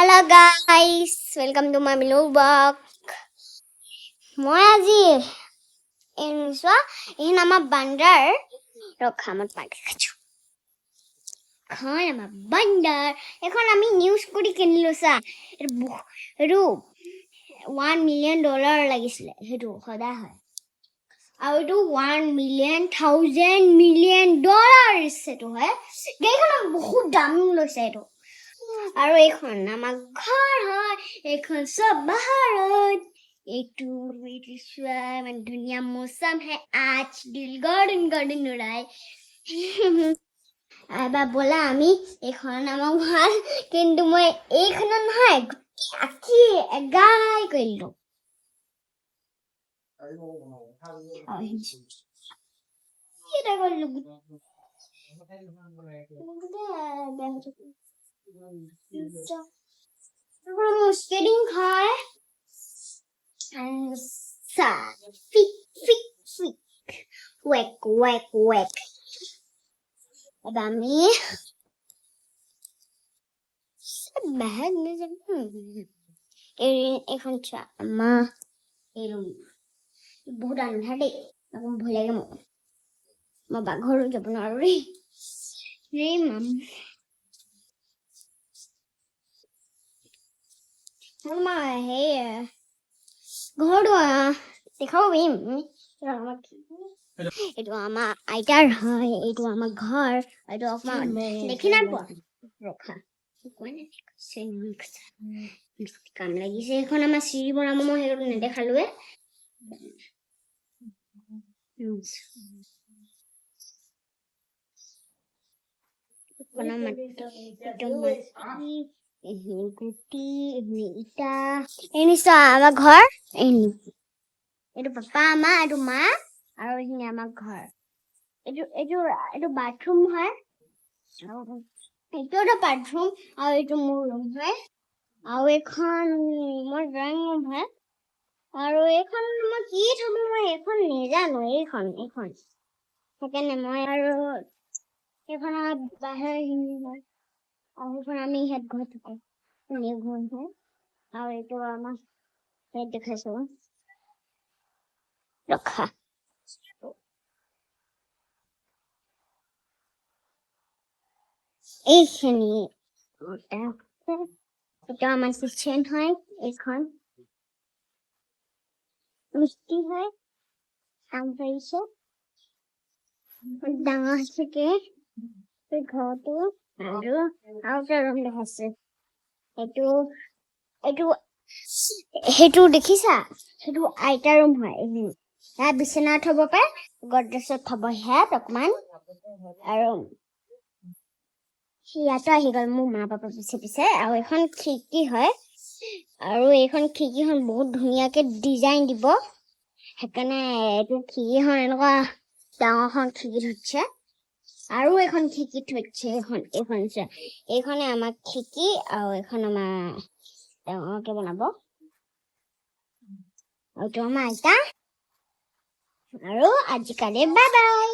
Hello guys, welcome to my vlog. মই আজি এনেছোৱা এই নামা বান্দাৰ ৰখামত পাই খাইছো খাই নামা বান্দাৰ এখন আমি নিউজ কৰি কিনিলো চা এটো $1 million লাগিছিলে হেটো সদা হয় আৰু এটো $1 million এটো হয় গেখন বহুত দাম লৈছে এটো আৰু এখন আমাৰ ঘৰ হয় এখন সব বাহাৰত একটু মানে दुनिया मौसम है आज दिल गार्डन उड़ाए এবার বলা আমি এখন আমার ঘর কিন্তু মই এইখন নহয় আকি এগাই কইলো এটা করলো skating car and fick whack এবার আমি bag এখন মা এরম বহুত আন্ধাৰ দেই এখন ভয় লাগে মোক মই বাঘৰো যাব নোৱাৰো ৰে মাম মা হে ঘৰটো দেখাব পাৰিম এইটো আমাৰ আইতাৰ হয় এইটো আমাৰ ঘৰ এইটো অকমান দেখি নাই পোৱা ৰখা কাম লাগিছে এখন আমাৰ চিৰি বনাব মই সেইটো নেদেখালোৱে ইটা এই নিশ্চয় আমাৰ ঘৰ এইটো পাপা মা এইটো মা আৰু এইখিনি আমাৰ ঘৰ এইটো বাথৰুম হয় এইটো বাথৰুম আৰু এইটো মোৰ ৰুম হয় আৰু এখন মোৰ ড্ৰয়িং ৰুম হয় আৰু এইখন মই কি থব মই এইখন নেজানো এইখন সেইকাৰণে মই আৰু এইখন বাহিৰখিনি হয় আৰু এইখন আমি হেড ঘৰ থাকো ঘৰ হয় আৰু এইটো আমাৰ হেড দেখাইছো ৰখা এইখিনি এটা আমাৰ কিচেন হয় এখন মিষ্টি হয় কাম কৰিছে ডাঙৰ থেকে ঘৰটো আৰু এটা ৰুম দেখাইছে সেইটো দেখিছা সেইটো আইতা ৰুম হয় ইয়াত বিচনা থব পাৰে গডৰেজত থব ইয়াত অকমান আৰু ইয়াতো আহি গ'ল মোৰ মা পাপা পিছে আৰু এখন খিৰিকী হয় আৰু এইখন খিৰিকীখন বহুত ধুনীয়াকে ডিজাইন দিব সেইকাৰণে এইটো খিৰিকীখন এনেকুৱা ডাঙৰখন খিৰিকী থৈছে আৰু এখন খিৰিকী থৈছে এইখনে আমাৰ খিৰিকী আৰু এইখন আমাৰ ডাঙৰকে বনাব আৰু এইটো আমাৰ আইতা আৰু আজিকালি বাই বাই